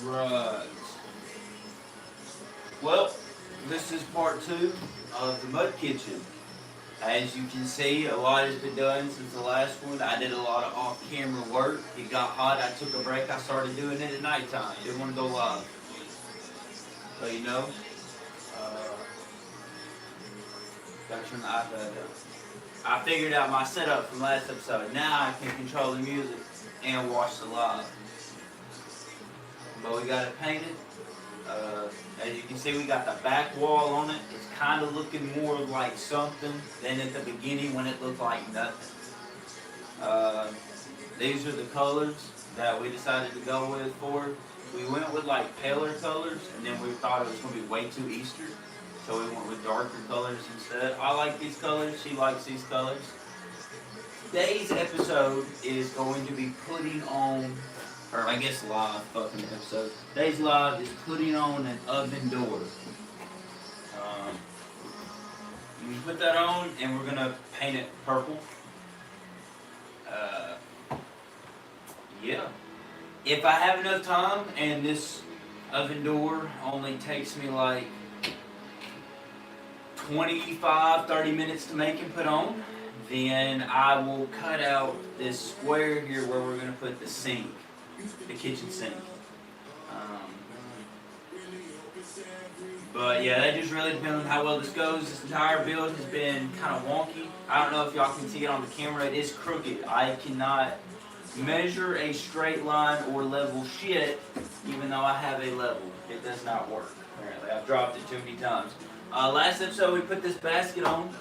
Right. Well, this is part two of the mud kitchen. As you can see, a lot has been done since the last one. I did a lot of off-camera work. It got hot. I took a break. I started doing it at nighttime. Didn't want to go live. But uh, gotta turn the iPad down. I figured out my setup from last episode. Now I can control the music and watch the live. But we got it painted. As you can see, we got the back wall on it. It's kind of looking more like something than at the beginning when it looked like nothing. These are the colors that we decided to go with for it. We went with like paler colors, and then we thought it was going to be way too Easter. So we went with darker colors instead. I like these colors. She likes these colors. Today's episode is going to be putting on, or I guess live fucking episode. Today's live is putting on an oven door. We put that on and we're gonna paint it purple. Yeah. If I have enough time and this oven door only takes me like 25-30 minutes to make and put on, then I will cut out this square here where we're gonna put the sink. The kitchen sink. But yeah, that just really depends on how well this goes. This entire build has been kind of wonky. I don't know if y'all can see it on the camera. It is crooked. I cannot measure a straight line or level shit, even though I have a level. It does not work, apparently. I've dropped it too many times. Last episode, we put this basket on.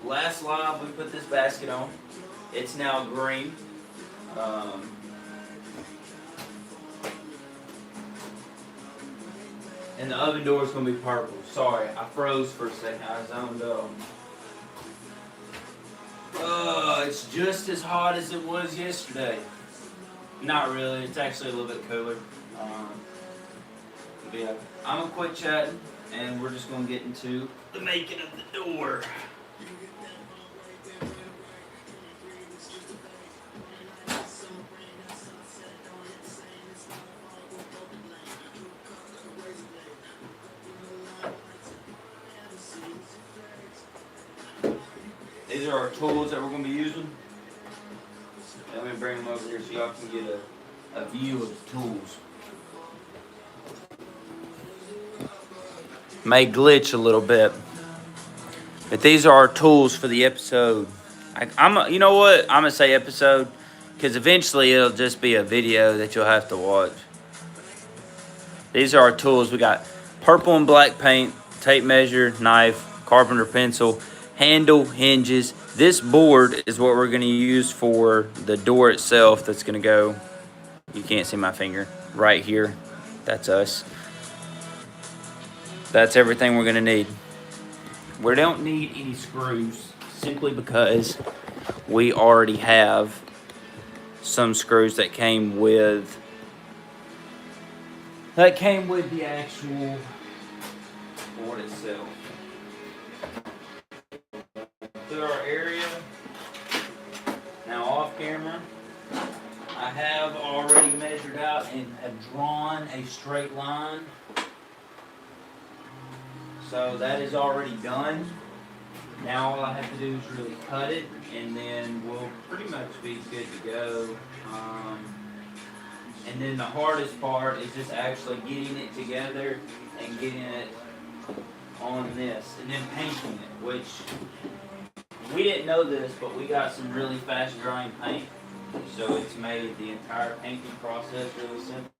Last live, we put this basket on. It's now green. And the oven door is going to be purple. Sorry, I froze for a second. I zoned out. It's just as hot as it was yesterday. Not really. It's actually a little bit cooler. But yeah, I'm going to quit chatting, and we're just going to get into the making of the door. These are our tools that we're going to be using. Let me bring them over here so y'all can get a view of the tools. May glitch a little bit, but these are our tools for the episode. You know what? I'm gonna say episode because eventually it'll just be a video that you'll have to watch. These are our tools. We got purple and black paint, tape measure, knife, carpenter pencil, handle, hinges. This board is what we're going to use for the door itself. That's going to go, you can't see my finger, right here. That's us. That's everything we're going to need. We don't need any screws simply because we already have some screws that came with the actual board itself. To our area, now off camera, I have already measured out and have drawn a straight line. So that is already done. Now all I have to do is really cut it, and then we'll pretty much be good to go. And then the hardest part is just actually getting it together and getting it on this, and then painting it, which we didn't know this, but we got some really fast drying paint, so it's made the entire painting process really simple,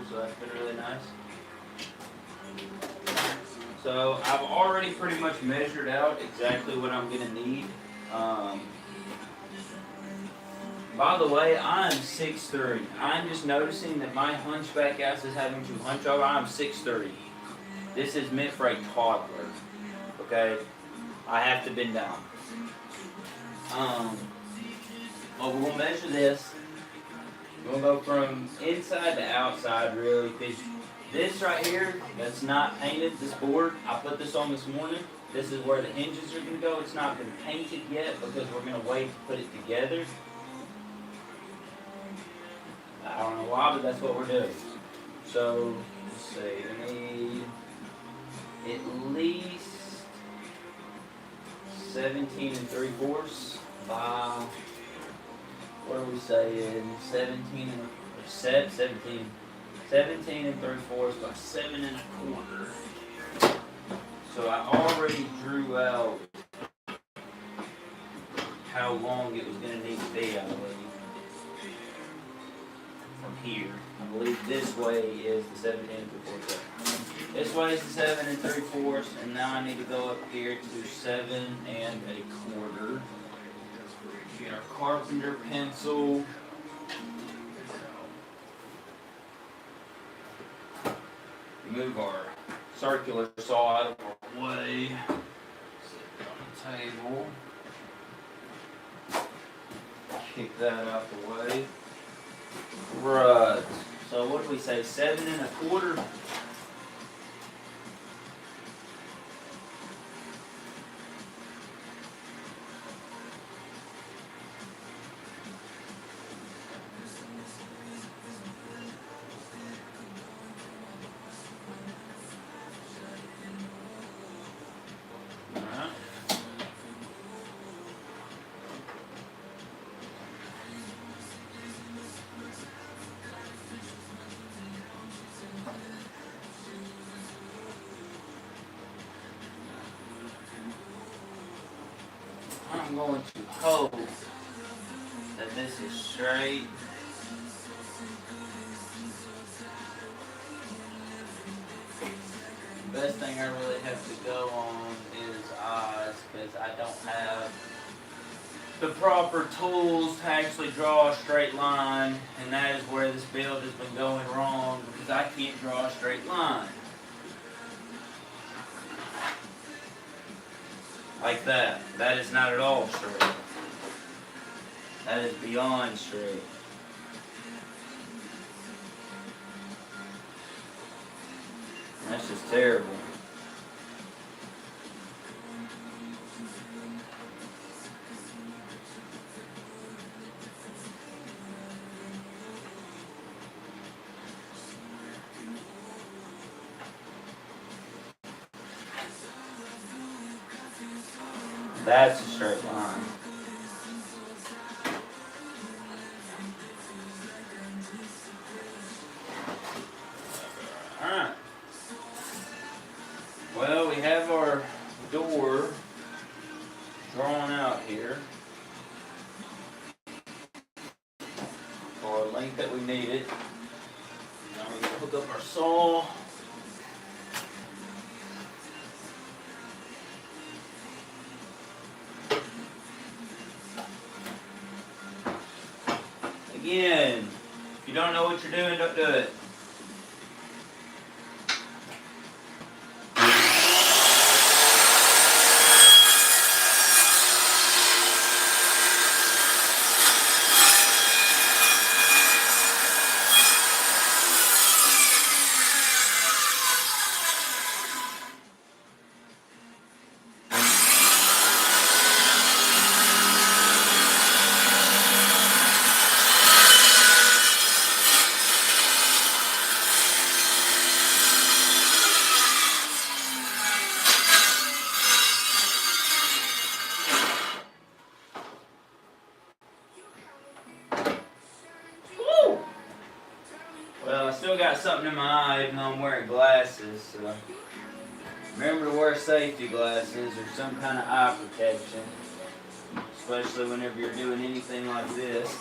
so that's been really nice. So I've already pretty much measured out exactly what I'm going to need. By the way, I'm 6'3". I'm just noticing that my hunchback ass is having to hunch over. I'm 6'3". This is meant for a toddler. Okay? I have to bend down. Well, we're going to measure this. We're going to go from inside to outside, really, because this right here, that's not painted, this board, I put this on this morning. This is where the hinges are going to go. It's not been painted yet because we're going to wait to put it together. I don't know why, but that's what we're doing. So, let's see, we need at least 17 3/4 by, what are we saying, 17 and, 17 3/4 by 7 1/4. So I already drew out how long it was going to need to be, I believe. From here. I believe this way is the 17 3/4. This way is the 7 3/4, and now I need to go up here to 7 1/4. Get our carpenter pencil. Move our circular saw out of our way. Sit it on the table. Kick that out the way. Right. So what do we say? 7 1/4? I'm going to hope that this is straight. The best thing I really have to go on is eyes, because I don't have the proper tools to actually draw a straight line, and that is where this build has been going wrong, because I can't draw a straight line. Like that. That is not at all straight. That is beyond straight. That's just terrible. That's a straight line. Alright. Well, we have our door drawn out here for the length that we need it. Now we're going to hook up our saw. Again, if you don't know what you're doing, don't do it. Well, I still got something in my eye even though I'm wearing glasses, so remember to wear safety glasses or some kind of eye protection, especially whenever you're doing anything like this.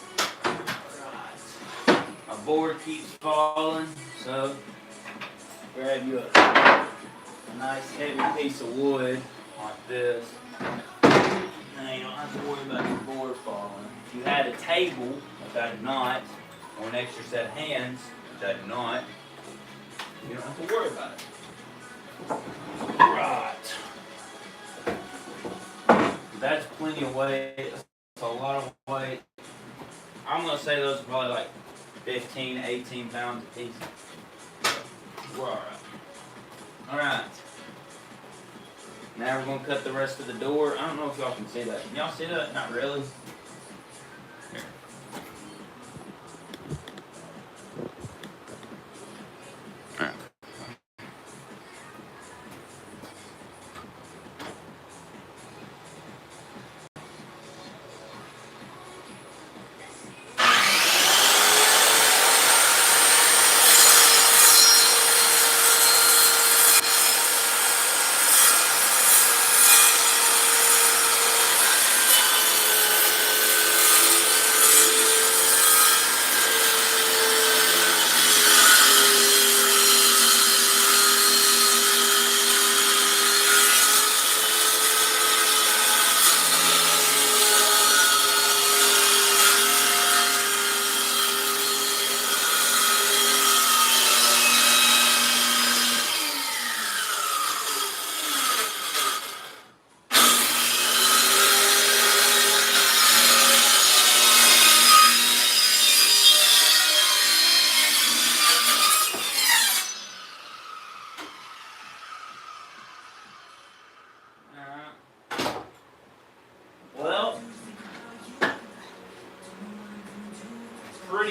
My board keeps falling, so grab you a nice heavy piece of wood like this. Now you don't have to worry about your board falling. If you had a table, like I do not, or an extra set of hands, which I do not, you don't have to worry about it. Right. That's plenty of weight. That's a lot of weight. I'm going to say those are probably like 15, 18 pounds a piece. Right. Alright. Now we're going to cut the rest of the door. I don't know if y'all can see that. Can y'all see that? Not really. Here.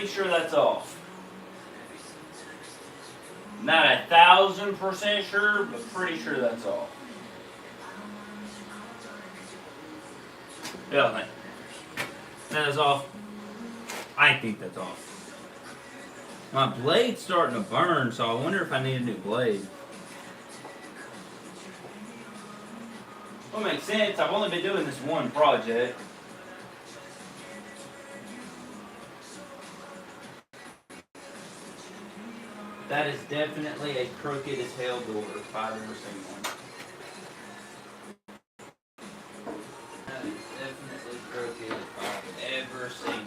pretty sure that's off. Not 1,000% sure, but pretty sure that's off. Yeah, that is off. I think that's off. My blade's starting to burn, so I wonder if I need a new blade. Well, makes sense. I've only been doing this one project. That is definitely a crooked as hell door if I've ever seen one. That is definitely crooked if I've ever seen one.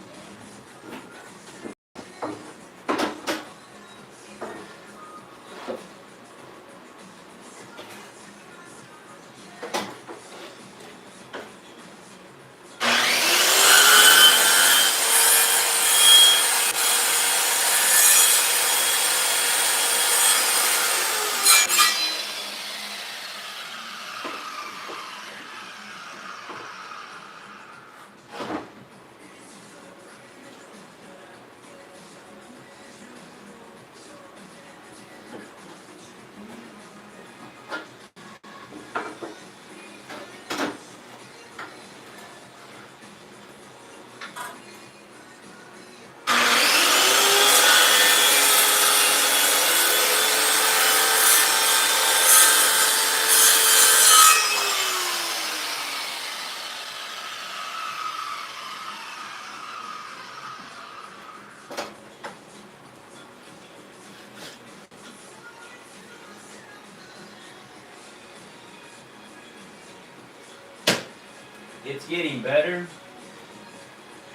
It's getting better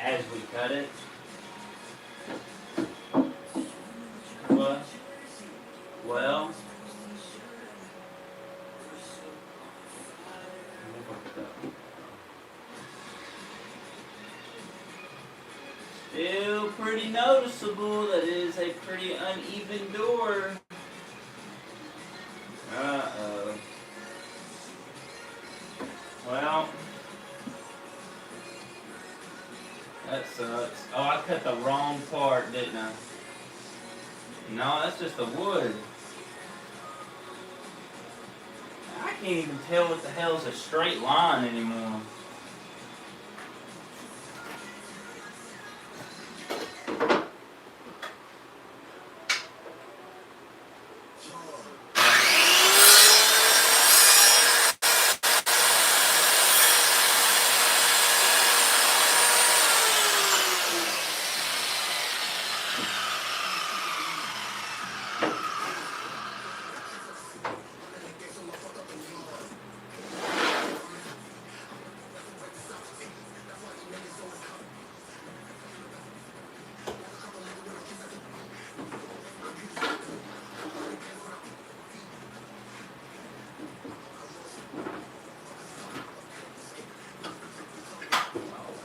as we cut it. What? Well, still pretty noticeable that it is a pretty uneven door. Uh-oh. Well, that sucks. Oh, I cut the wrong part, didn't I? No, that's just the wood. I can't even tell what the hell's a straight line anymore.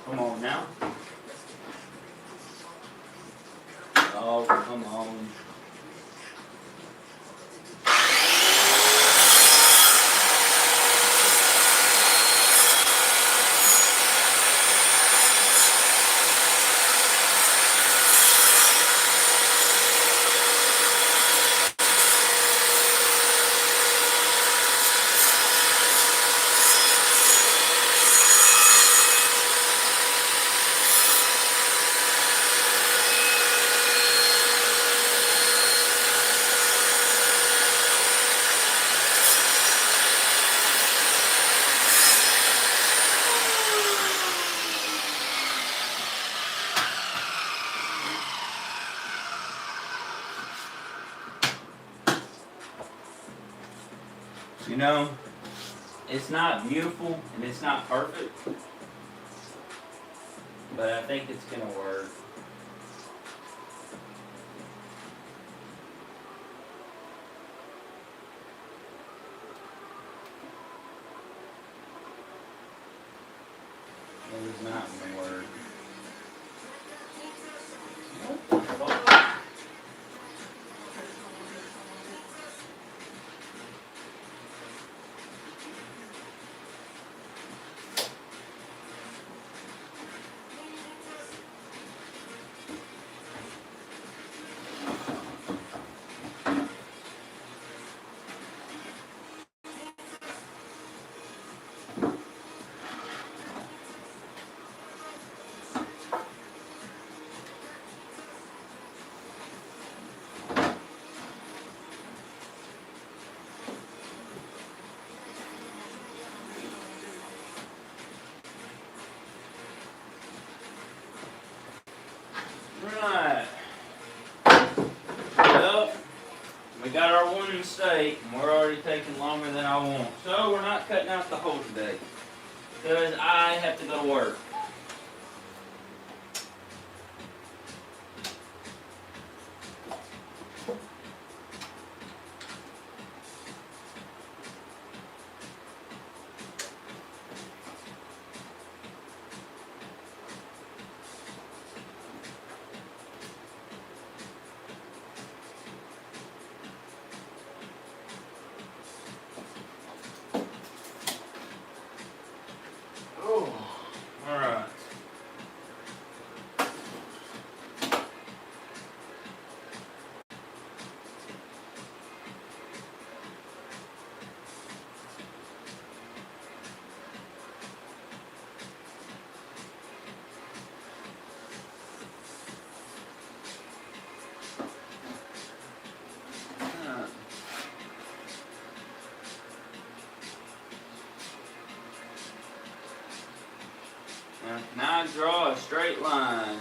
Come on now. Oh, come on. You know, it's not beautiful and it's not perfect, but I think it's gonna work. It is not gonna work. We got our one mistake, and we're already taking longer than I want. So we're not cutting out the hole today, because I have to go to work. Oh, all right. Now draw a straight line.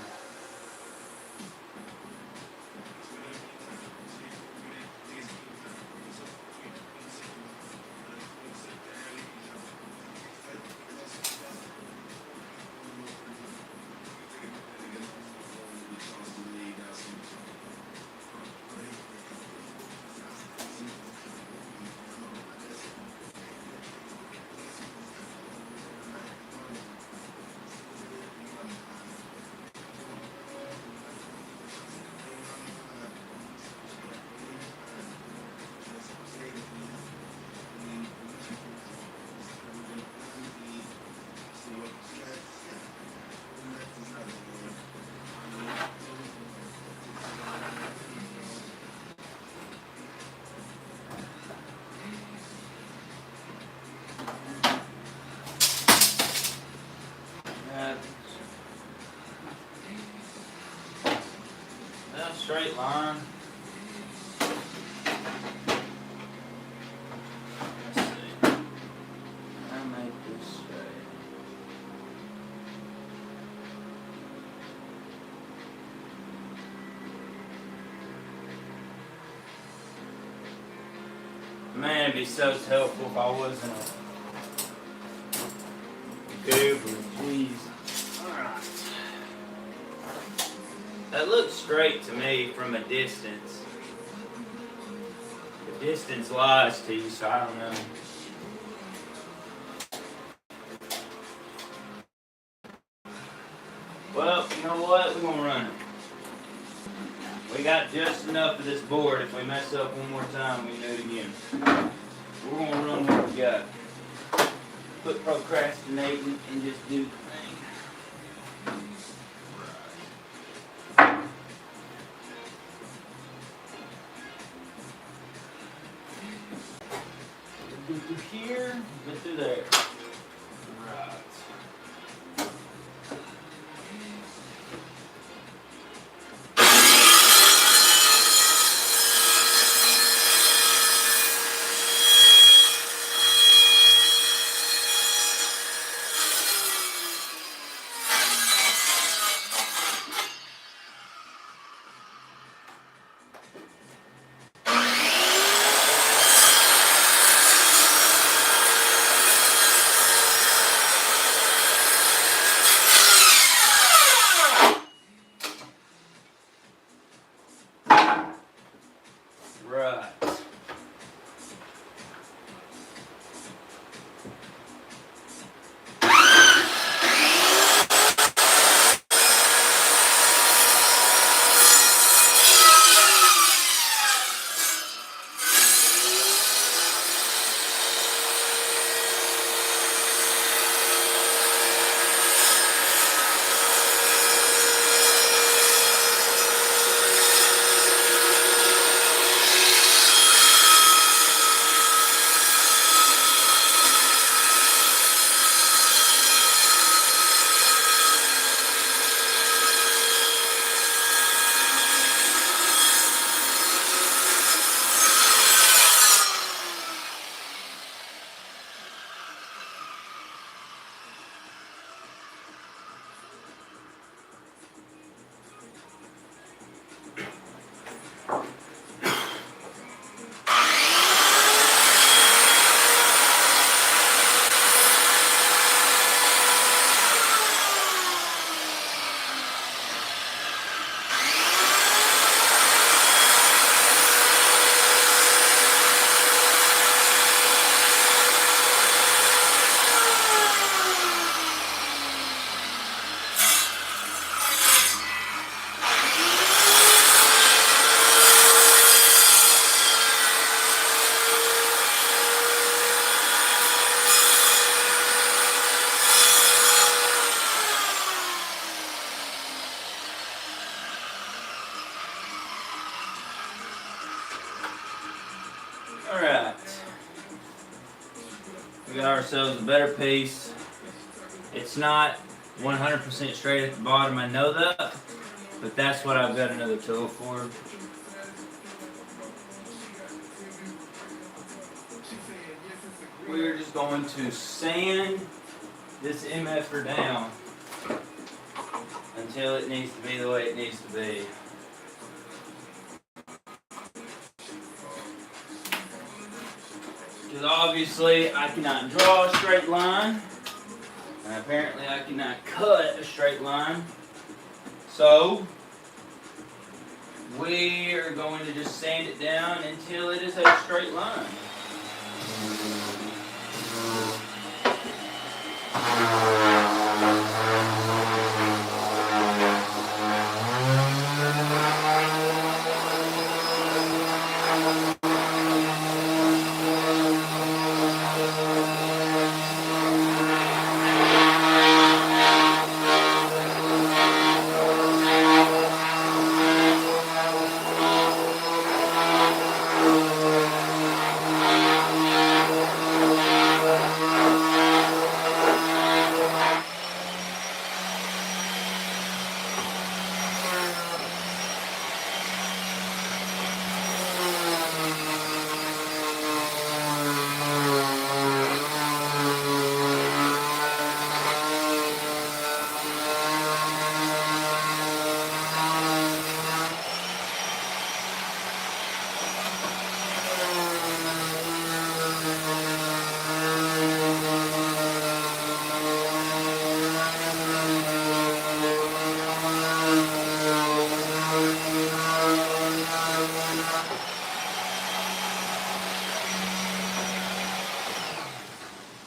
That's a straight line. Let's see. I make this straight. Man, it'd be so helpful if I wasn't a goober. Jeez. Alright. That looks straight to me from a distance. The distance lies to you, so I don't know. Well, you know what? We're gonna run it. We got just enough of this board. If we mess up one more time, we can do it again. We're gonna run what we got. Quit procrastinating and just do the thing. Go through here, go through there. Right. We got ourselves a better piece. It's not 100% straight at the bottom, I know that, but that's what I've got another tool for. We're just going to sand this MFer down until it needs to be the way it needs to be. Because obviously I cannot draw a straight line, and apparently I cannot cut a straight line. So we are going to just sand it down until it is a straight line.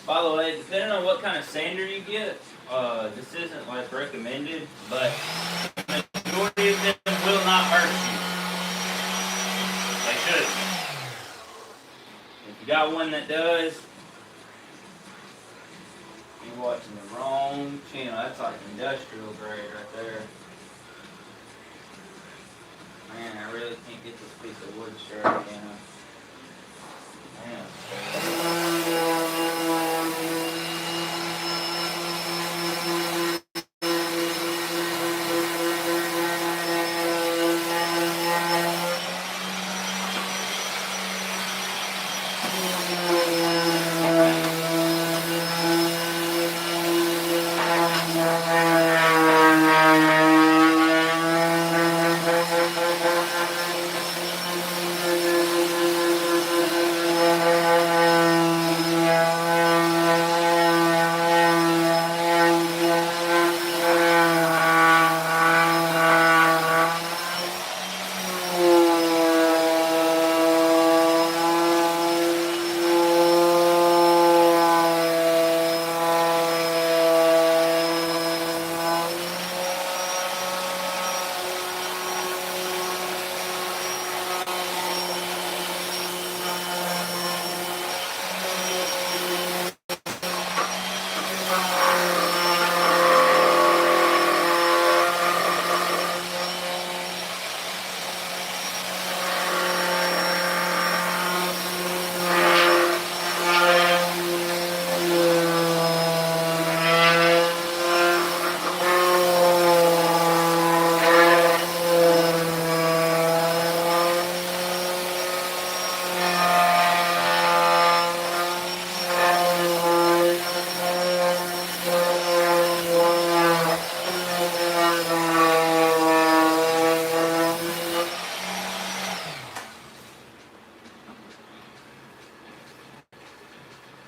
By the way, depending on what kind of sander you get, this isn't like recommended, but the majority of them will not hurt you. They should. If you got one that does, you're watching the wrong channel. That's like industrial grade right there. Man, I really can't get this piece of wood straight, can I? Man.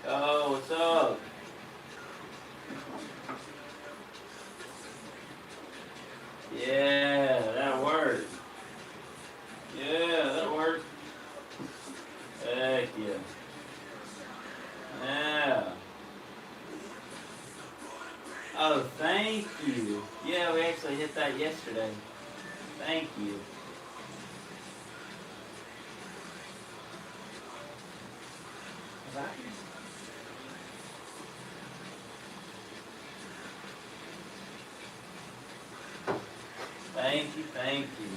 Oh, what's up? Yeah, that worked. Yeah, that worked. Heck yeah. Yeah. Oh, thank you. Yeah, we actually hit that yesterday. Thank you. Thank you, thank you.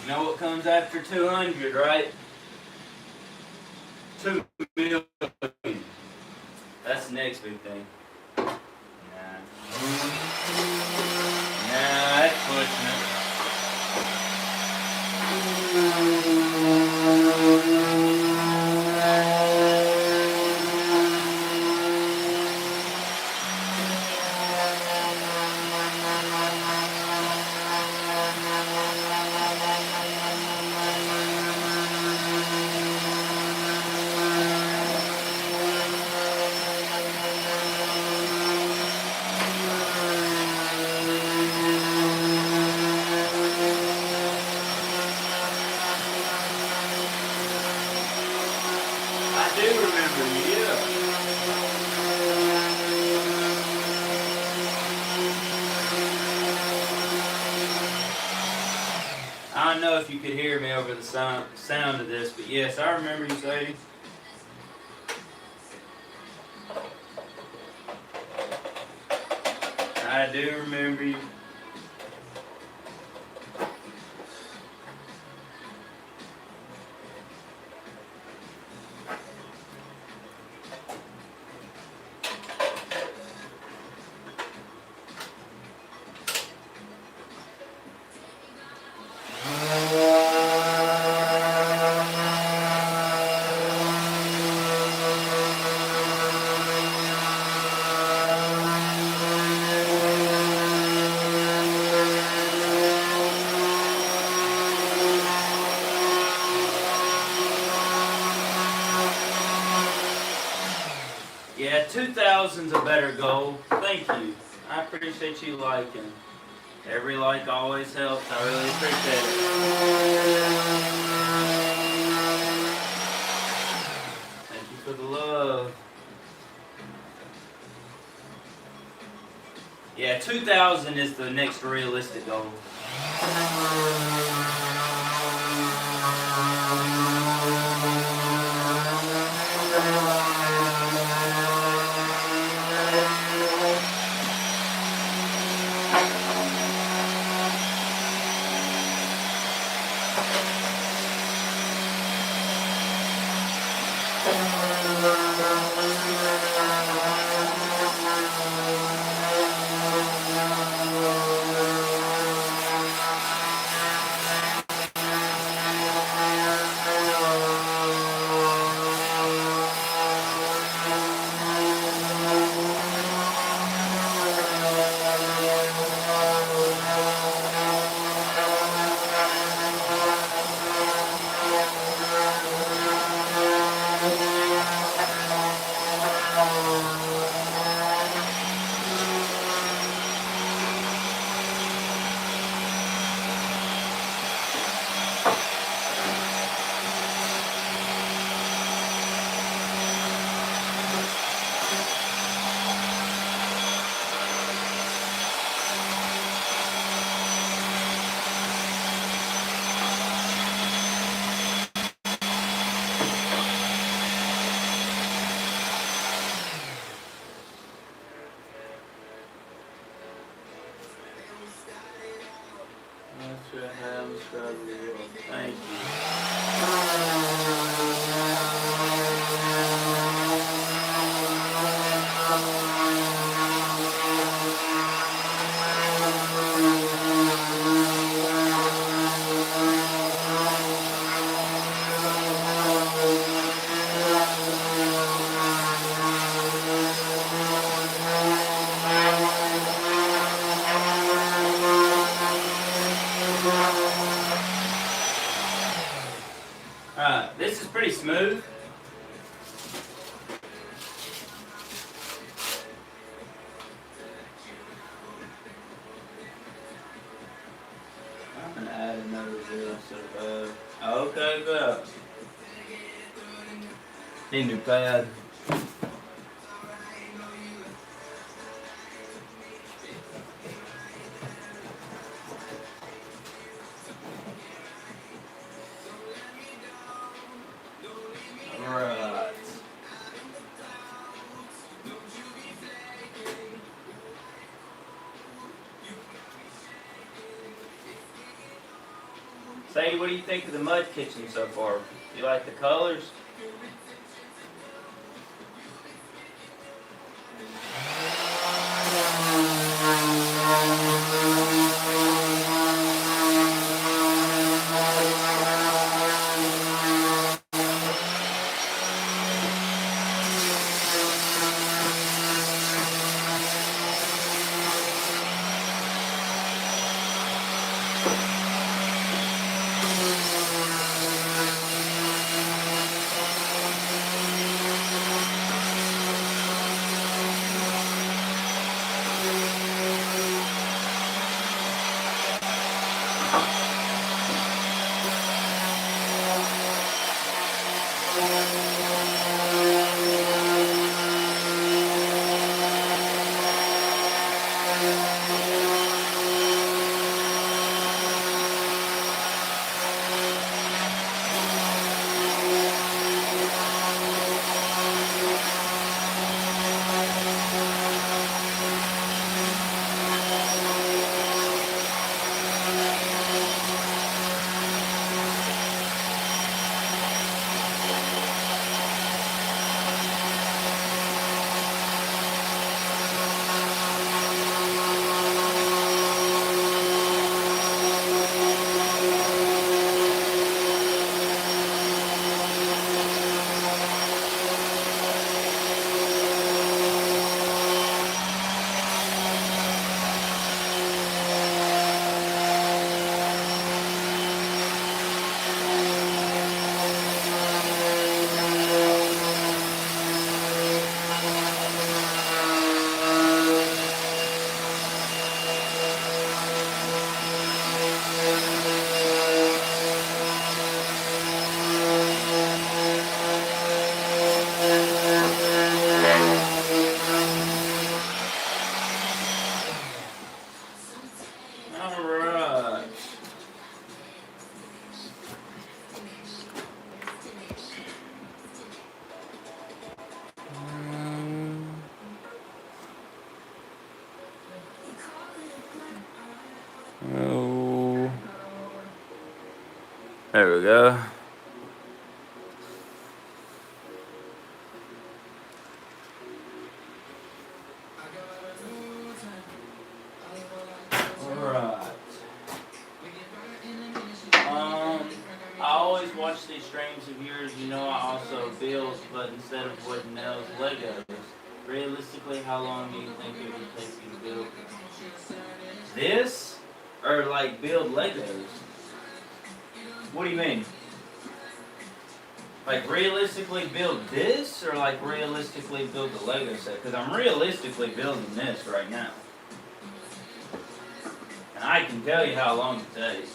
You know what comes comes after 200, right? 2 million. That's the next big thing. Nah. Nah, that's pushing it. I do remember you, yeah. I don't know if you could hear me over the sound of this, but yes, I remember you, Sadie. I do remember you. Yeah, 2000's a better goal. Thank you. I appreciate you liking. Every like always helps. I really appreciate it. Thank you for the love. Yeah, 2000 is the next realistic goal. Thank Alright, this is pretty smooth. I'm gonna add another zero instead of okay, good. Need a new pad. Alright. Say, what do you think of the mud kitchen so far? You like the colors? Alright. Oh. There we go. Alright. I always watch these streams of yours. You know, I also build, but instead of wooden nails, Legos. Realistically, how long do you think it would take you to build this? Or like build Legos? What do you mean? Like realistically build this, or like realistically build the Lego set? Because I'm realistically building this right now. And I can tell you how long it takes.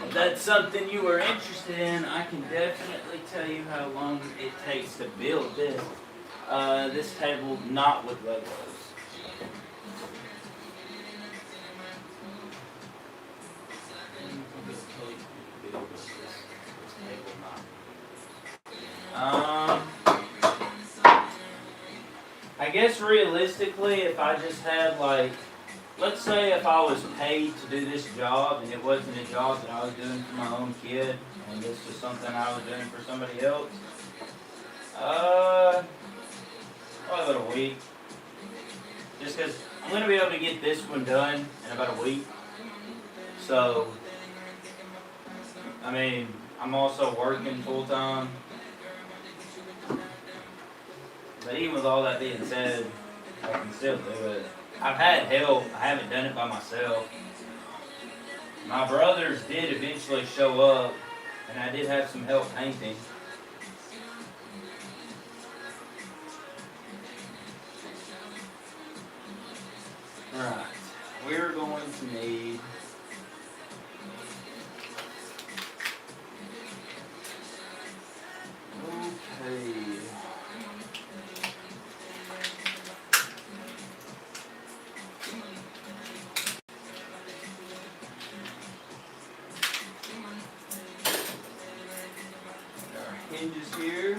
If that's something you are interested in, I can definitely tell you how long it takes to build this. This table, not with Legos. I guess realistically, if I just had like, let's say if I was paid to do this job and it wasn't a job that I was doing for my own kid, and this was something I was doing for somebody else, probably about a week. Just because I'm going to be able to get this one done in about a week. So, I mean, I'm also working full time. But even with all that being said, I can still do it. I've had help. I haven't done it by myself. My brothers did eventually show up, and I did have some help painting. Right. We're going to need... Okay. Hinges here.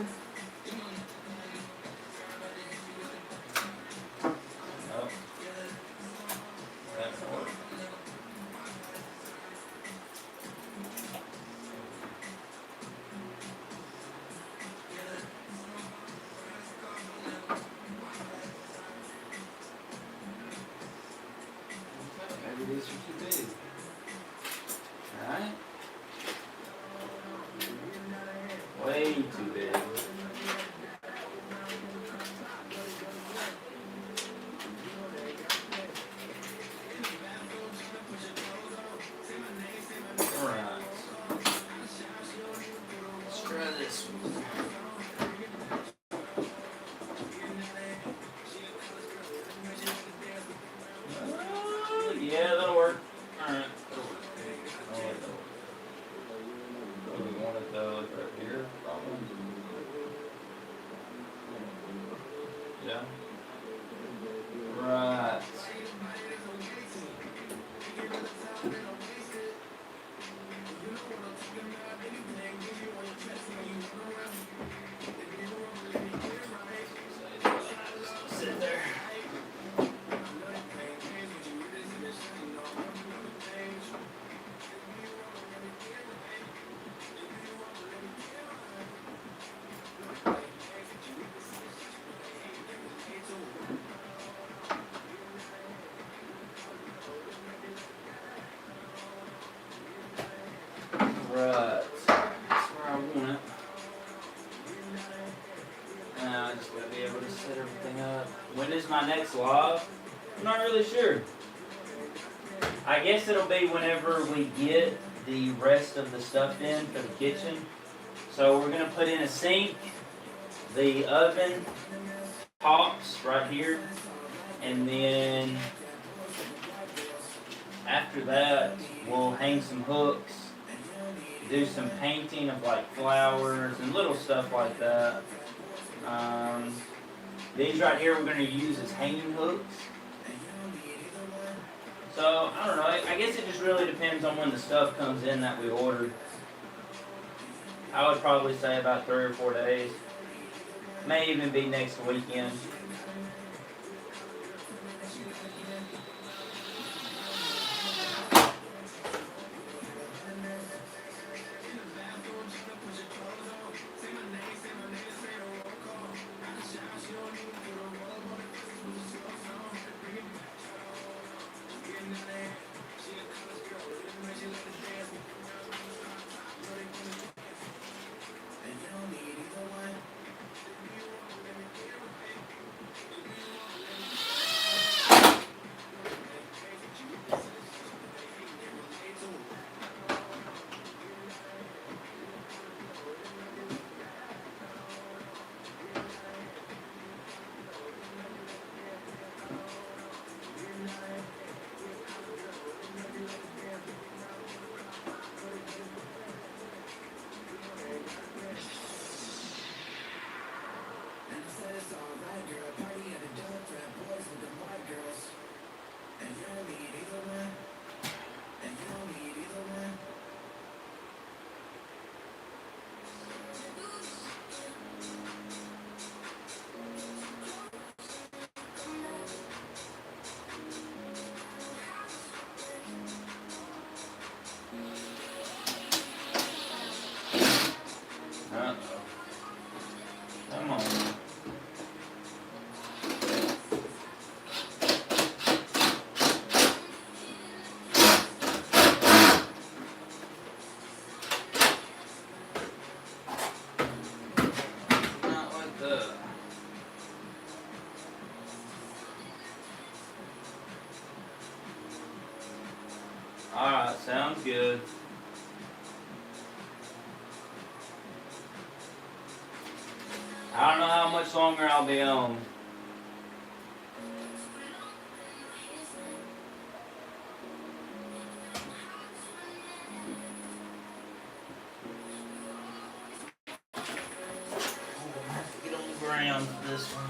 go. Right. Sit there. Right. That's where I want it. Now I just gotta be able to set everything up. When is my next live? I'm not really sure. I guess it'll be whenever we get the rest of the stuff in for the kitchen. So we're gonna put in a sink, the oven tops right here, and then after that we'll hang some hooks, do some painting of like flowers and little stuff like that. These right here we're going to use as hanging hooks. So, I don't know, I guess it just really depends on when the stuff comes in that we ordered. I would probably say about 3 or 4 days. May even be next weekend. Come on. Not like that. Alright, sounds good. I don't know how much longer I'll be on. Get on the ground for this one.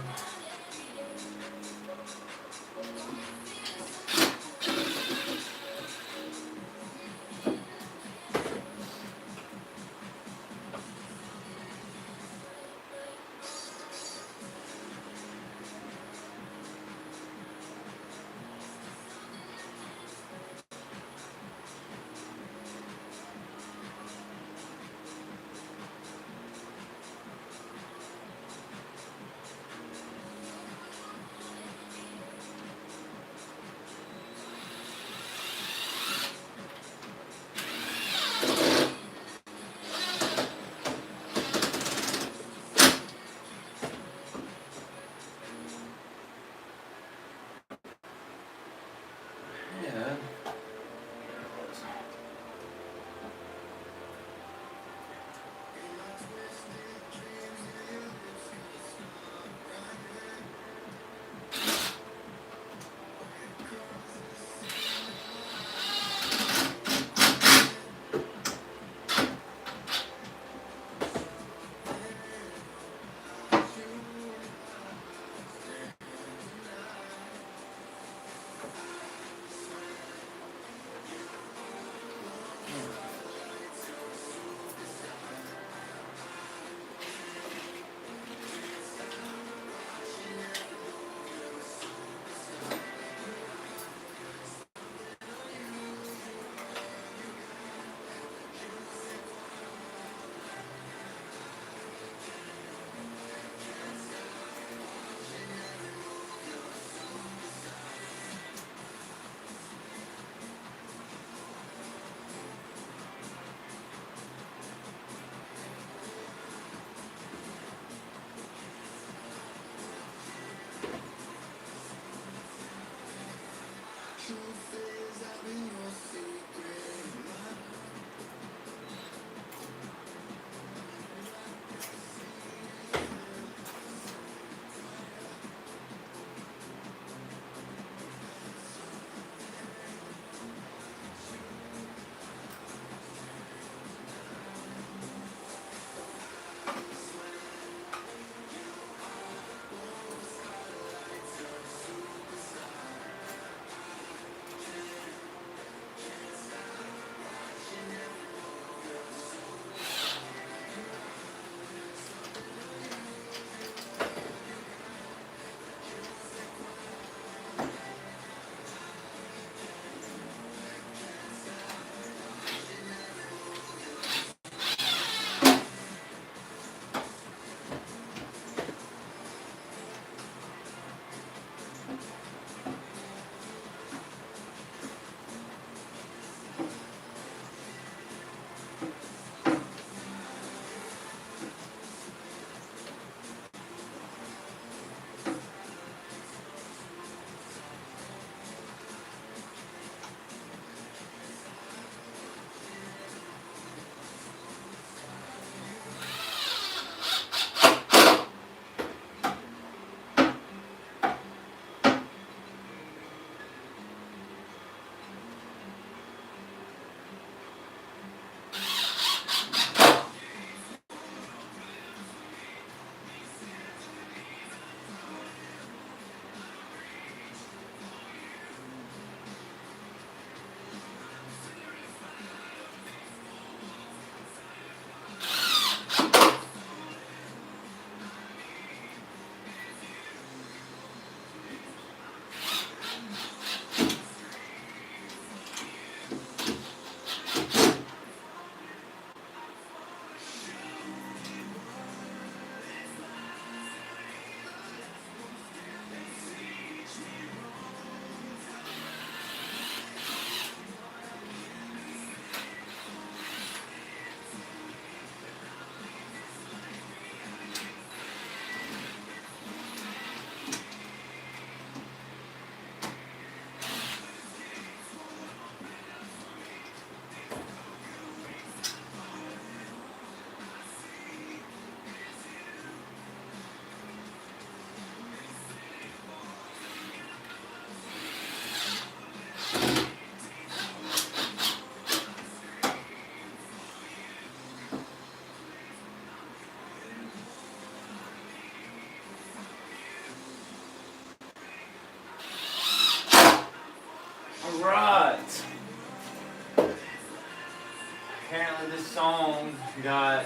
song got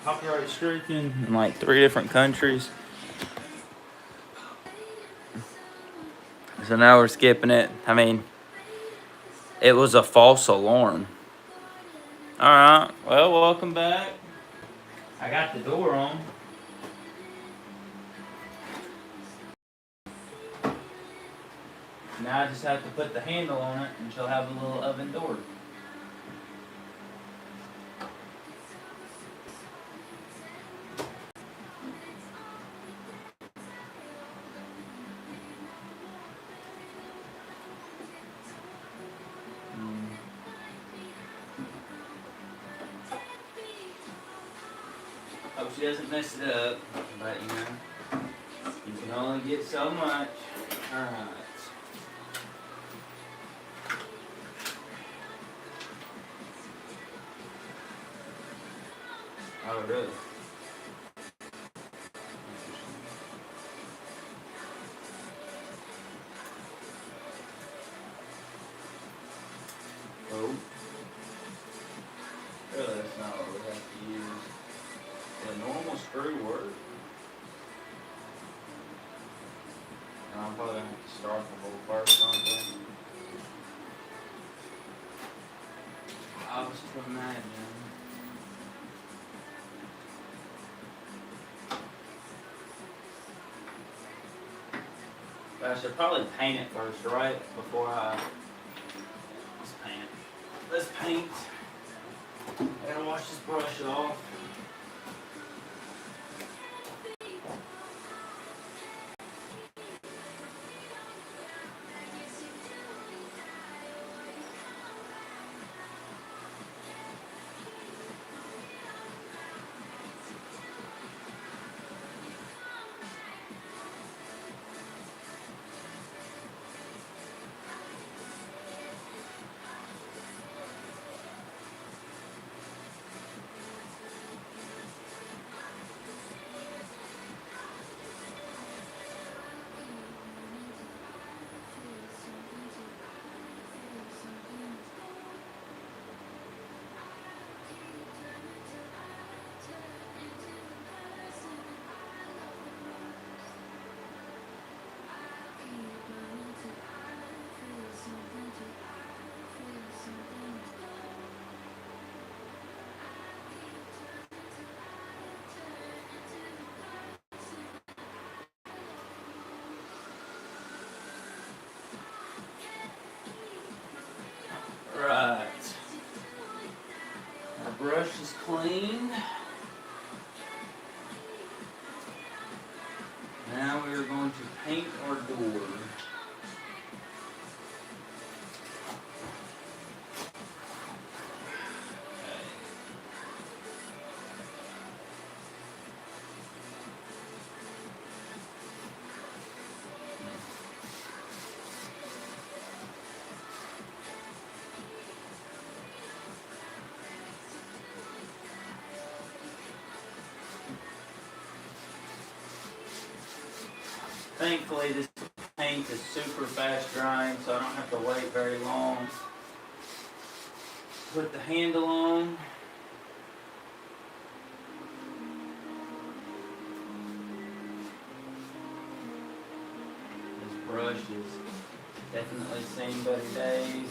copyright stricken in like 3 different countries. So now we're skipping it. I mean, it was a false alarm. Alright, well, welcome back. I got the door on. Now I just have to put the handle on it and she'll have a little oven door. Hope she doesn't mess it up, but you know, you can only get so much. Alright. Oh, really? Oh. Really, that's not what we have to use. The normal screw work. And I'm probably going to have to start the whole first something. I was to imagine. But I should probably paint it first, right? Before I... Let's paint it. Let's paint. I gotta wash this brush off. Right. Our brush is clean. Now we are going to paint our door. Thankfully, this paint is super fast drying, so I don't have to wait very long. Put the handle on. This brush has definitely seen better days.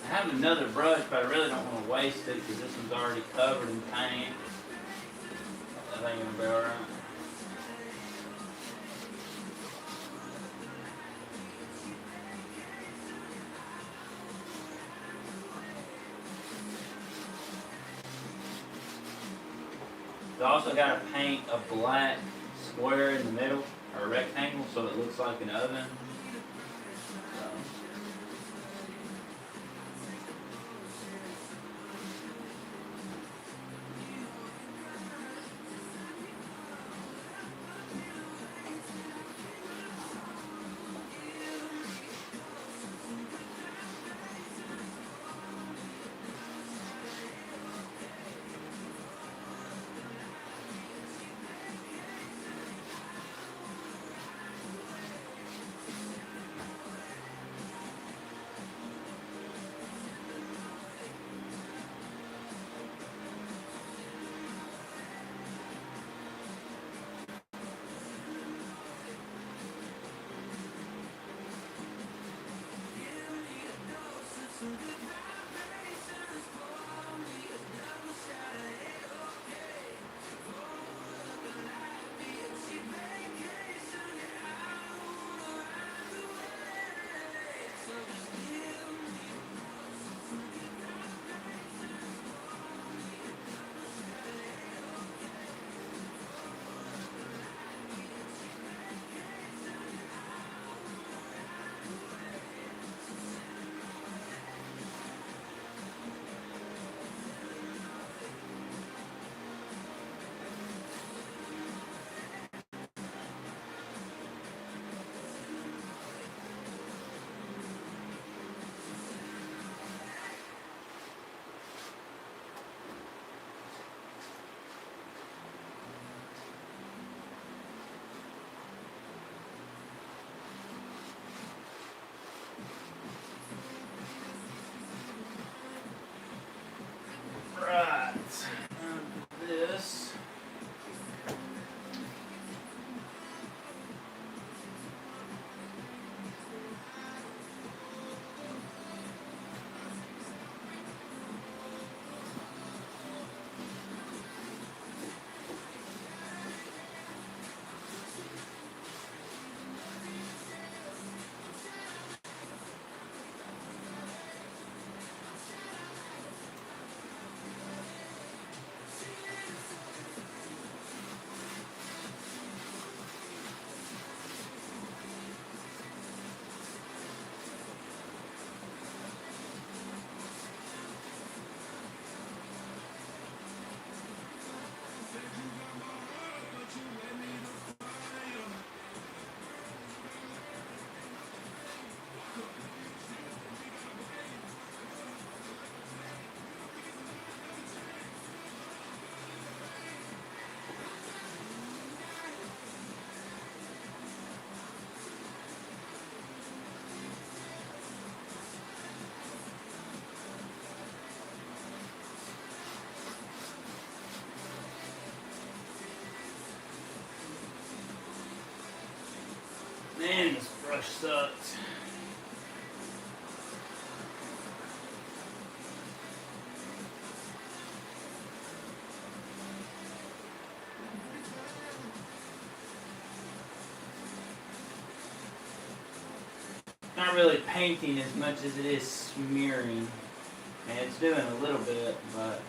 I have another brush, but I really don't want to waste it because this one's already covered in paint. That ain't gonna be alright. I also got to paint a black square in the middle, or a rectangle, so it looks like an oven. brush sucks. Not really painting as much as it is smearing. And it's doing a little bit, but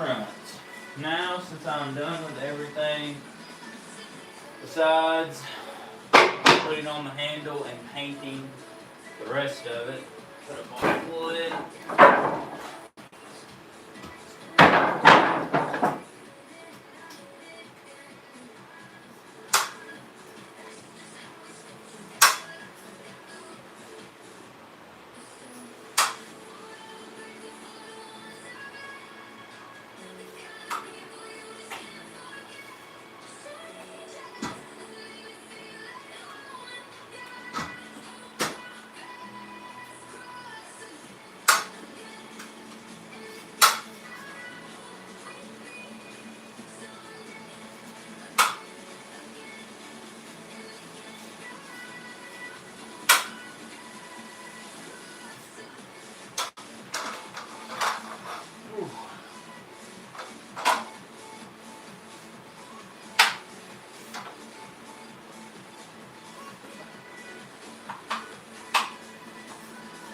alright. Now, since I'm done with everything besides putting on the handle and painting the rest of it, put up on the wood.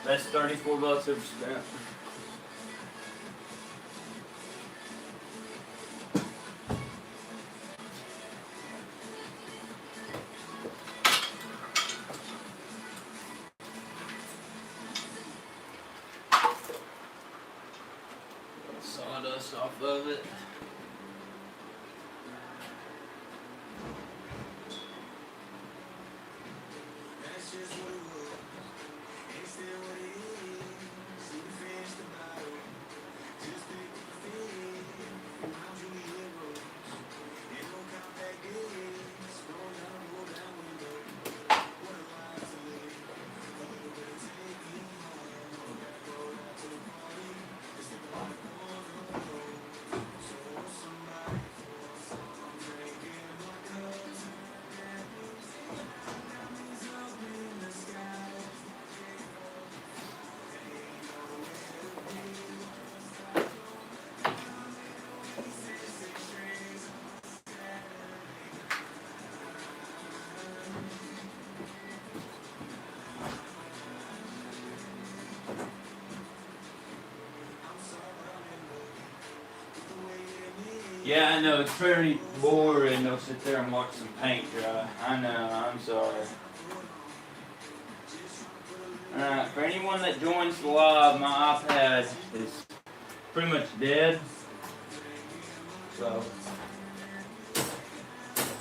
That's $34 ever spent. Sawdust off of it. Yeah, I know, it's pretty boring to sit there and watch some paint dry. I know, I'm sorry. Alright, for anyone that joins the live, my iPad is pretty much dead. So,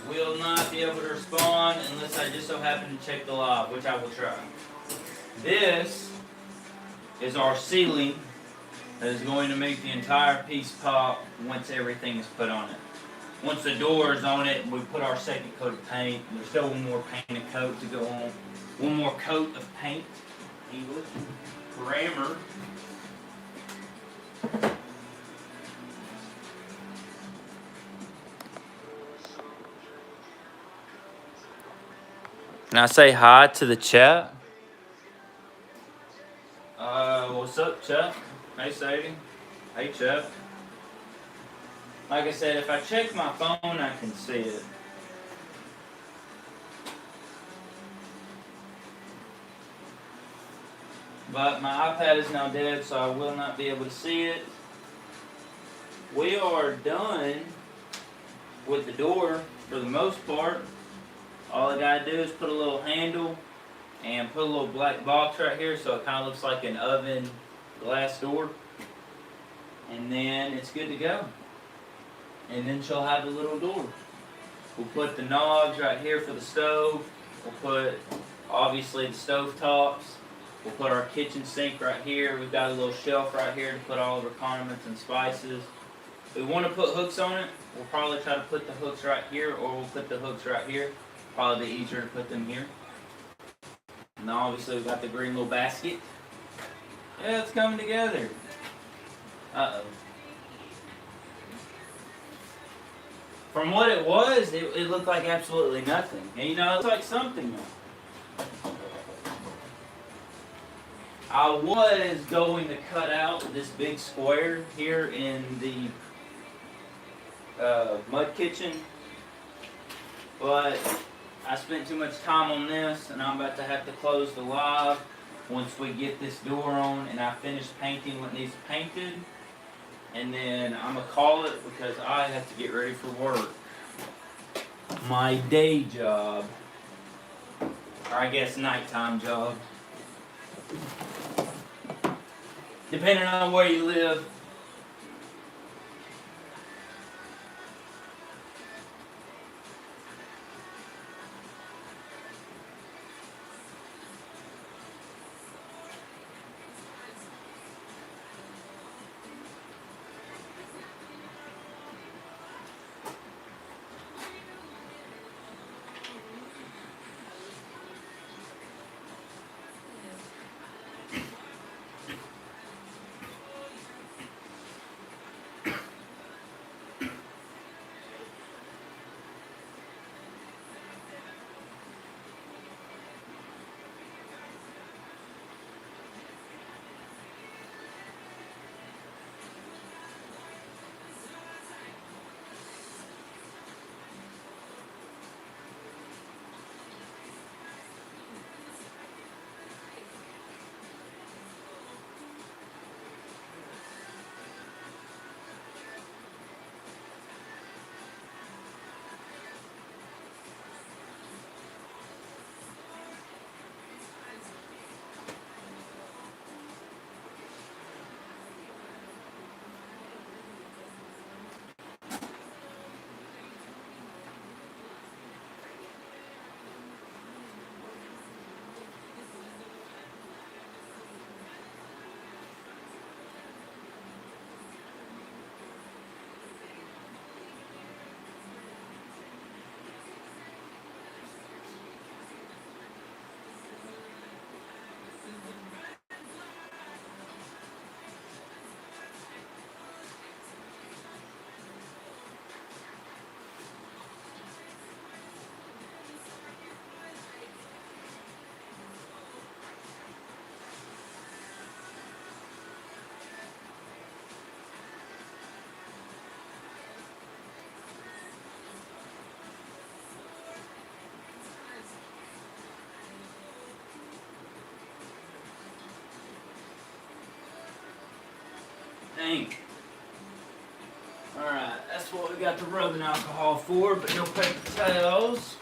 will not be able to respond unless I just so happen to check the live, which I will try. This is our ceiling that is going to make the entire piece pop once everything is put on it. Once the door is on it, we put our second coat of paint. There's still one more painted coat to go on. One more coat of paint. English. Grammar. Can I say hi to the chat? What's up, Chuck? Hey, Sadie. Hey, Chuck. Like I said, if I check my phone, I can see it. But my iPad is now dead, so I will not be able to see it. We are done with the door for the most part. All I gotta do is put a little handle and put a little black box right here so it kind of looks like an oven glass door. And then it's good to go. And then she'll have a little door. We'll put the knobs right here for the stove. We'll put, obviously, the stove tops. We'll put our kitchen sink right here. We've got a little shelf right here to put all of our condiments and spices. If we want to put hooks on it, we'll probably try to put the hooks right here, or we'll put the hooks right here. Probably be easier to put them here. And obviously we've got the green little basket. Yeah, it's coming together. Uh-oh. From what it was, it looked like absolutely nothing. And you know, it looks like something now. I was going to cut out this big square here in the mud kitchen, but I spent too much time on this, and I'm about to have to close the live once we get this door on and I finish painting what needs painted. And then I'm going to call it because I have to get ready for work. My day job, or I guess nighttime job. Depending on where you live. Dang. Alright, that's what we got the rubbing alcohol for, but no paper towels.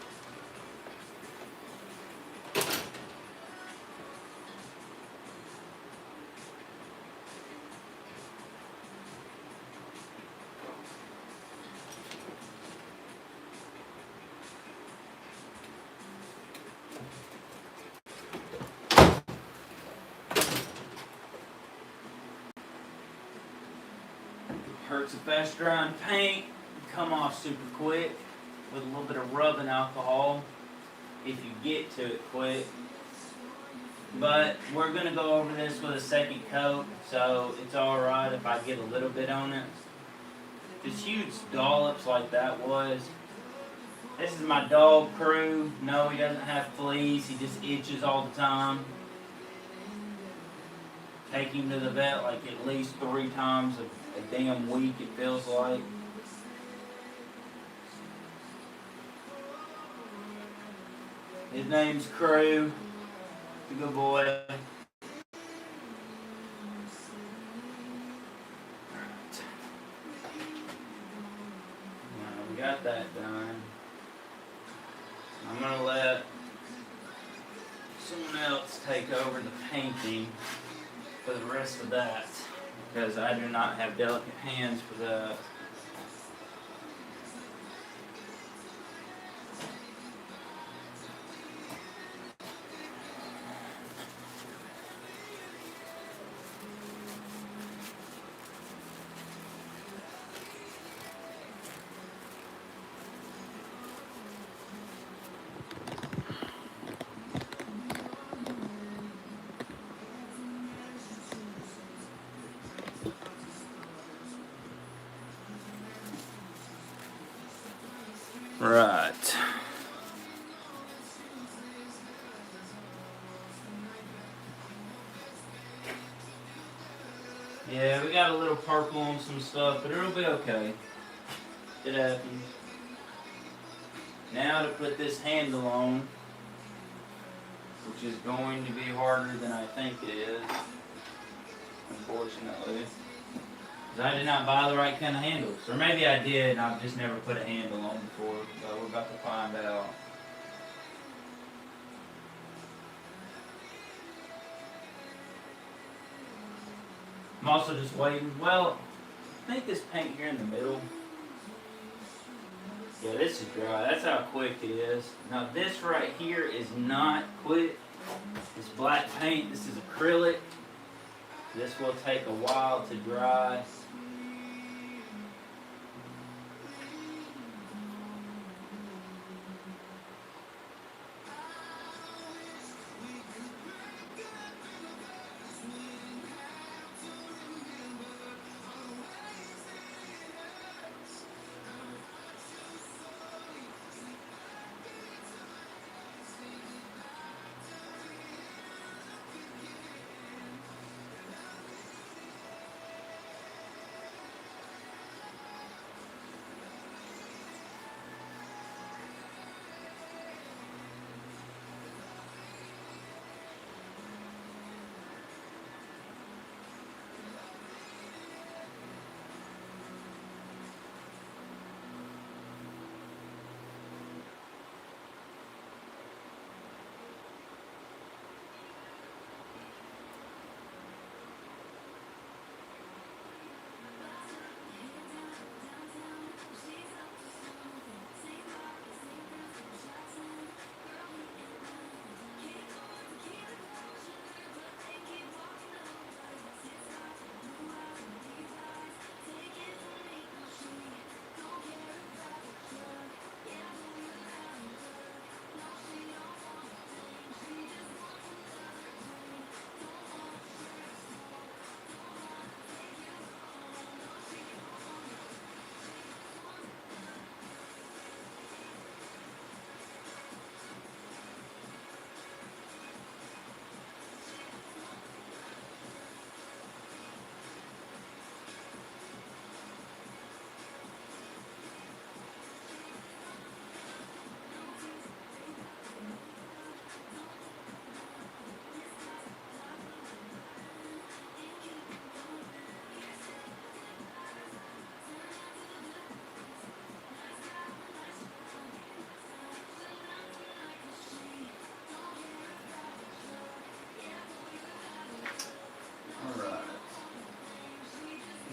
works a fast drying paint, come off super quick with a little bit of rubbing alcohol if you get to it quick. But we're going to go over this with a second coat, so it's alright if I get a little bit on it. Just huge dollops like that was. This is my dog Crew. No, he doesn't have fleas, he just itches all the time. Take him to the vet like at least 3 times a damn week, it feels like. His name's Crew. He's a good boy. Alright. Now we got that done. I'm going to let someone else take over the painting for the rest of that, because I do not have delicate hands for that. Right. Yeah, we got a little purple on some stuff, but it'll be okay. It happens. Now to put this handle on, which is going to be harder than I think it is, unfortunately. Because I did not buy the right kind of handles. Or maybe I did and I've just never put a handle on before, but we're about to find out. I'm also just waiting. Well, I think this paint here in the middle. Yeah, this is dry. That's how quick it is. Now this right here is not quick. This black paint, this is acrylic. This will take a while to dry.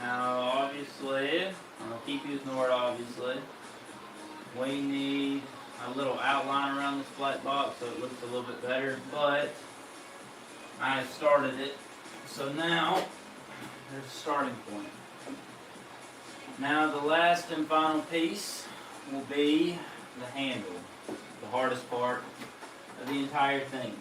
Obviously, I'm going to keep using the word obviously, we need a little outline around this flat box so it looks a little bit better, but I started it, so now there's a starting point. Now the last and final piece will be the handle, the hardest part of the entire thing.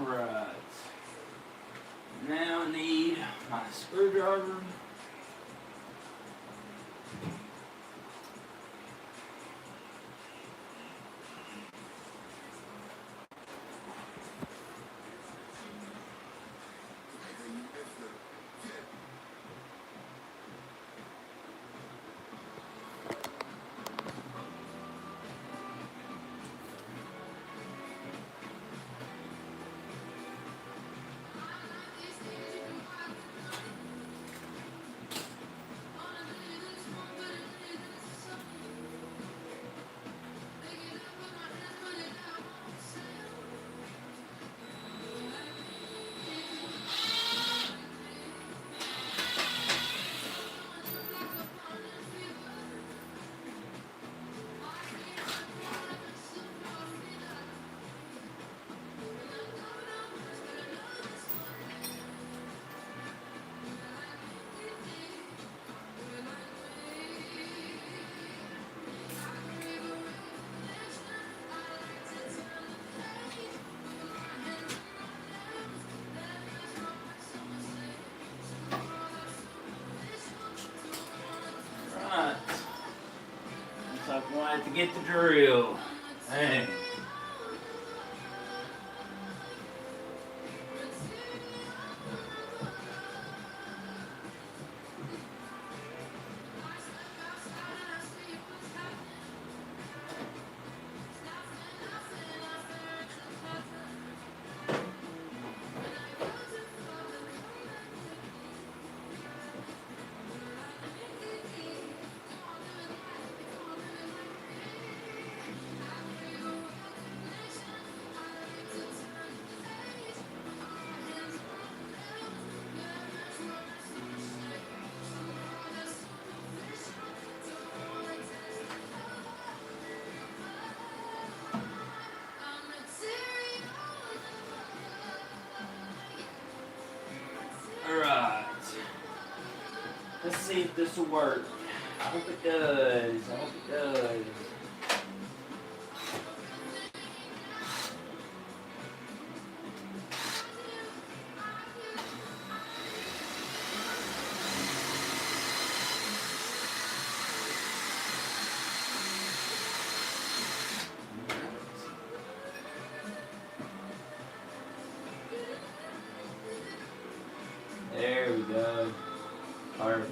Alright. Now I need my screwdriver. Right. Looks like we'll have to get the drill. Dang. Alright. Let's see if this will work. I hope it does. I hope it does. There we go. Perfect.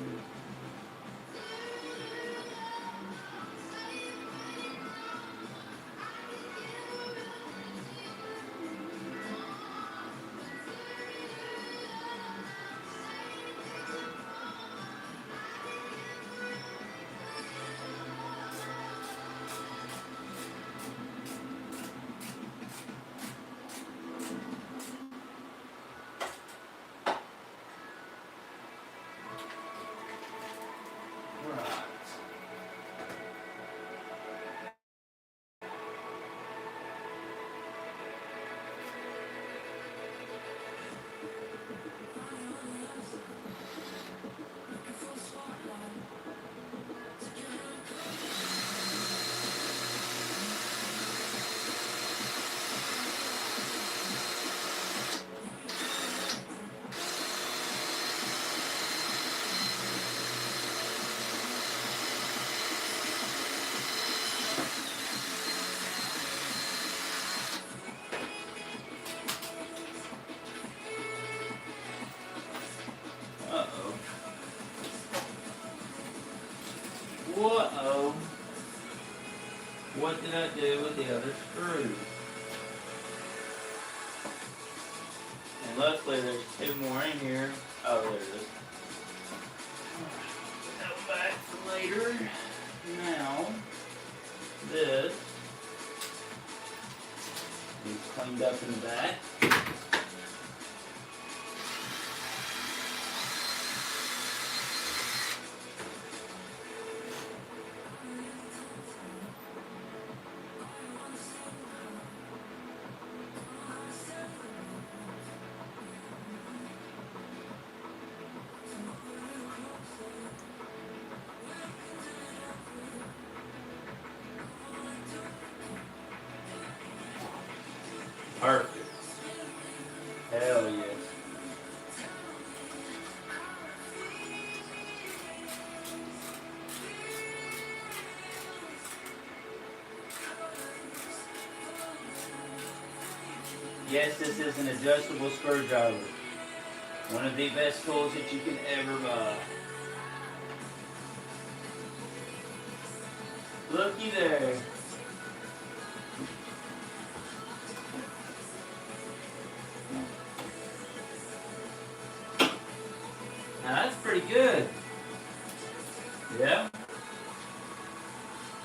Whoa. What did I do with the other screw? And luckily there's two more in here. Oh, there it is. Put that one back for later. Now, this is cleaned up in the back. Perfect. Hell yes. Yes, this is an adjustable screwdriver. One of the best tools that you can ever buy. Looky there. Now that's pretty good. Yeah.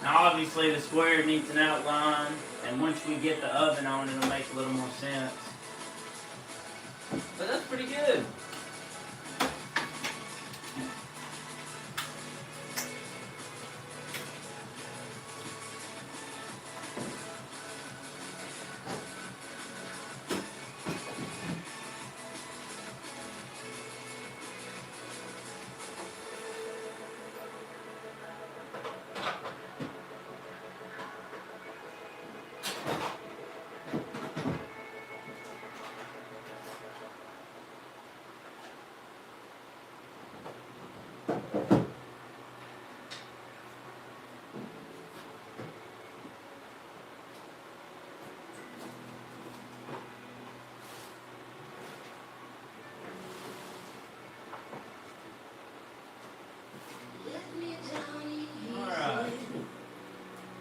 Now obviously the square needs an outline, and once we get the oven on, it'll make a little more sense. But that's pretty good.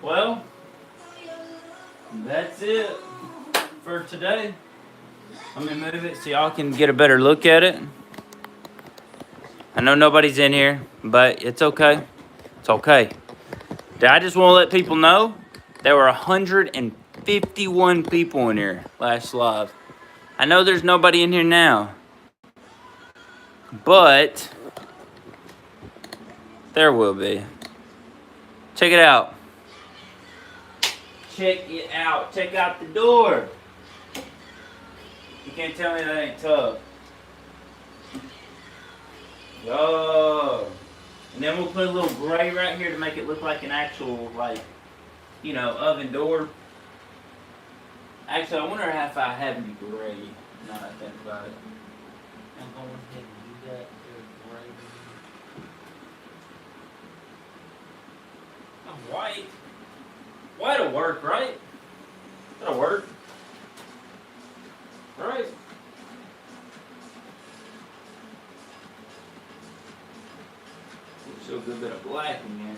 Well, that's it for today. Let me move it so y'all can get a better look at it. I know nobody's in here, but it's okay. It's okay. I just want to let people know there were 151 people in here last live. I know there's nobody in here now, but there will be. Check it out. Check it out. Check out the door. You can't tell me that ain't tough. Yo. And then we'll put a little gray right here to make it look like an actual, like, you know, oven door. Actually, I wonder if I have any gray. Now that I think about it. I'm going ahead and do that. Oh, white. White'll work, right? That'll work. Right. Show a good bit of black in here.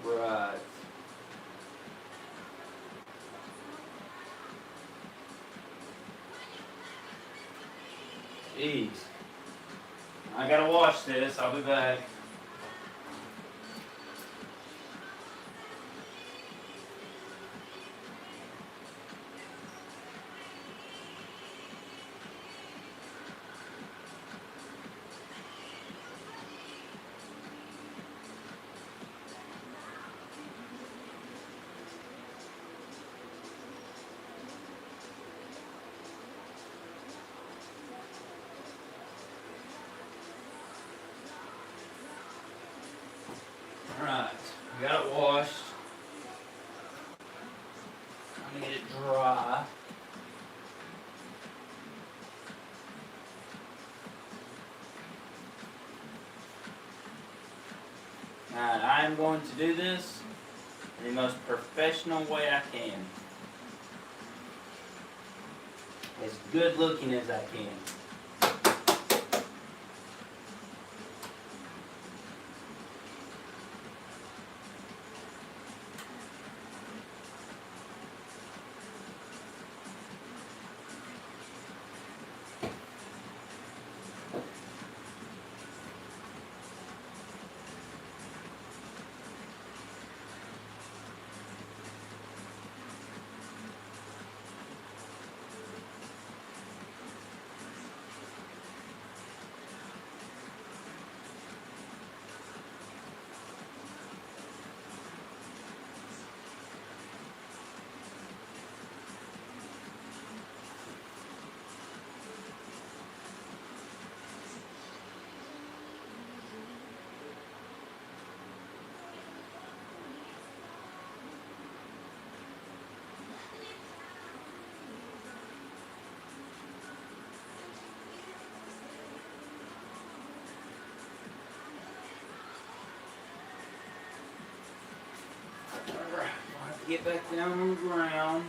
Right. Jeez. I gotta wash this. I'll be back. Let me get it dry. Now, I am going to do this in the most professional way I can. As good looking as I can. Alright, I'll have to get back down on the ground.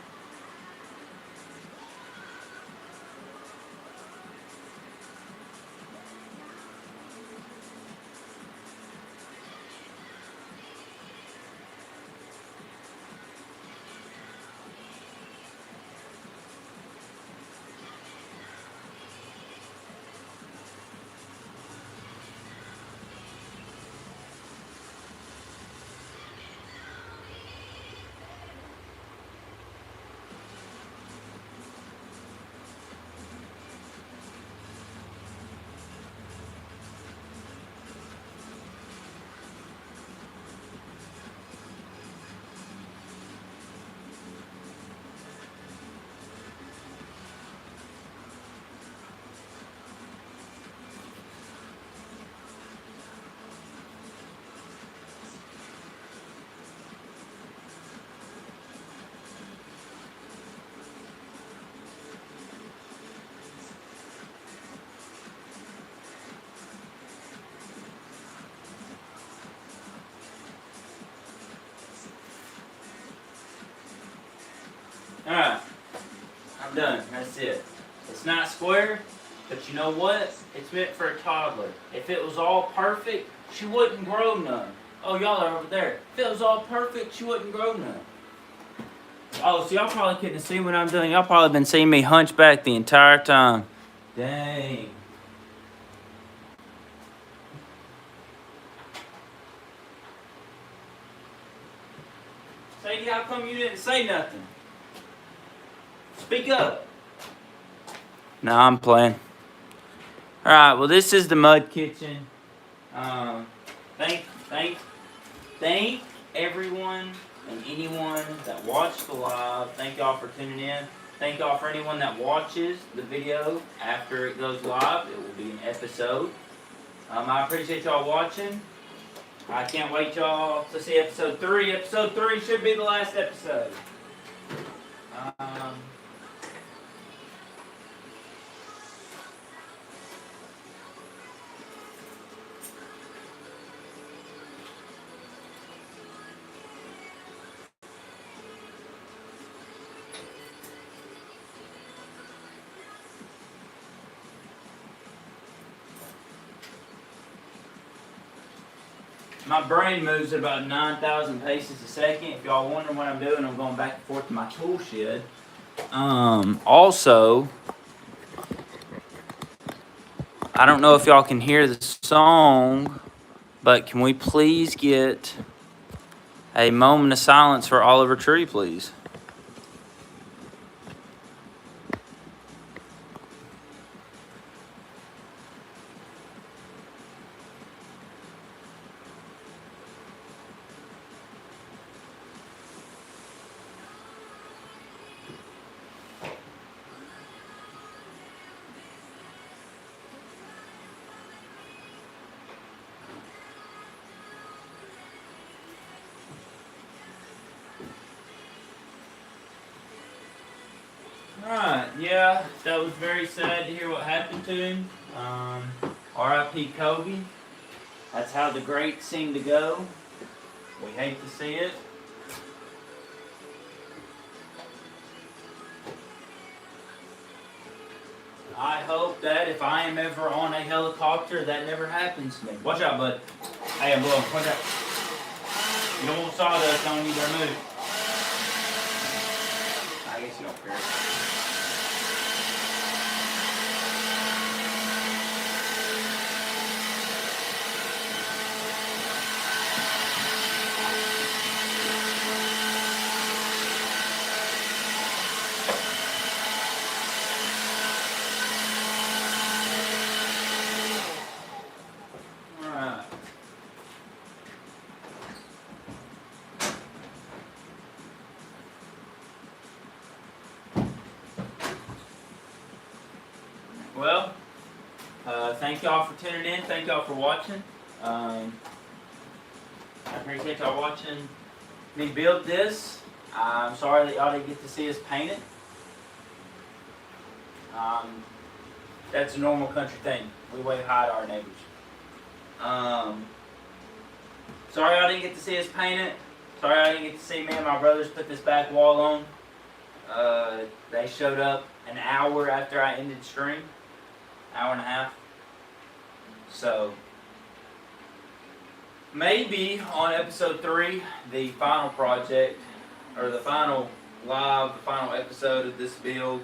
Alright, I'm done. That's it. It's not square, but you know what? It's meant for a toddler. If it was all perfect, she wouldn't grow none. Oh, y'all are over there. If it was all perfect, she wouldn't grow none. Oh, so y'all probably couldn't see what I'm doing. Y'all probably been seeing me hunchback the entire time. Dang. Sadie, how come you didn't say nothing? Speak up. No, I'm playing. Alright, well this is the mud kitchen. Thank everyone and anyone that watched the live. Thank y'all for tuning in. Thank y'all for anyone that watches the video after it goes live. It will be an episode. I appreciate y'all watching. I can't wait y'all to see episode 3. Episode 3 should be the last episode. My brain moves at about 9,000 paces a second. If y'all wondering what I'm doing, I'm going back and forth to my tool shed. Also, I don't know if y'all can hear the song, but can we please get a moment of silence for Oliver Tree, please? Alright, yeah, that was very sad to hear what happened to him. R.I.P. Kobe. That's how the greats seem to go. We hate to see it. I hope that if I am ever on a helicopter, that never happens to me. Watch out, bud. Hey, I'm blowing. Watch out. You don't want sawdust on you, better move. I guess you don't care. Alright. Well, thank y'all for tuning in. Thank y'all for watching. I appreciate y'all watching me build this. I'm sorry that y'all didn't get to see us paint it. That's a normal country thing. We wave hi to our neighbors. Sorry y'all didn't get to see us paint it. Sorry I didn't get to see me and my brothers put this back wall on. They showed up an hour after I ended stream. Hour and a half. So, maybe on episode 3, the final project, or the final live, the final episode of this build,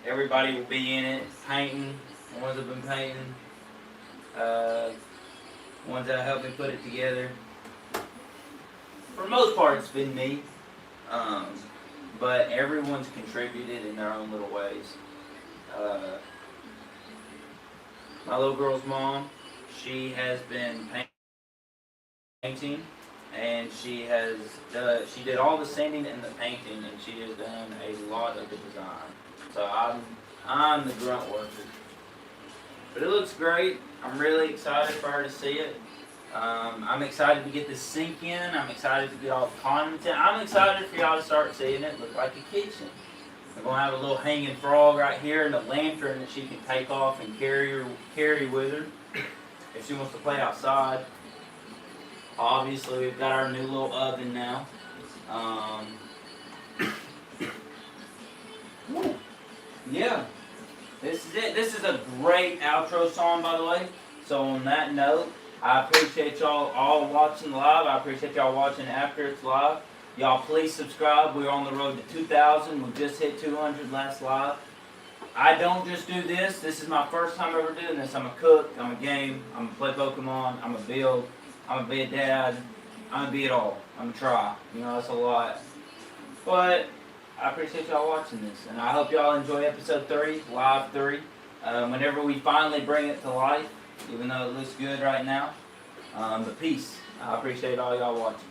everybody will be in it, painting, the ones that have been painting, ones that helped me put it together. For the most part, it's been me, but everyone's contributed in their own little ways. My little girl's mom, she has been painting, and she did all the sanding and the painting, and she has done a lot of the design. So I'm the grunt worker. But it looks great. I'm really excited for her to see it. I'm excited to get this sink in. I'm excited to get all the condiments in. I'm excited for y'all to start seeing it look like a kitchen. We're going to have a little hanging frog right here and a lantern that she can take off and carry with her if she wants to play outside. Obviously, we've got our new little oven now. Yeah, this is it. This is a great outro song, by the way. So on that note, I appreciate y'all all watching live. I appreciate y'all watching after it's live. Y'all please subscribe. We're on the road to 2,000. We just hit 200 last live. I don't just do this. This is my first time ever doing this. I'm a cook. I'm a game. I'm a play Pokemon. I'm a build. I'm a be a dad. I'm a be it all. I'm a try. You know, that's a lot. But I appreciate y'all watching this. And I hope y'all enjoy episode 3, live 3. Whenever we finally bring it to life, even though it looks good right now. But peace. I appreciate all y'all watching.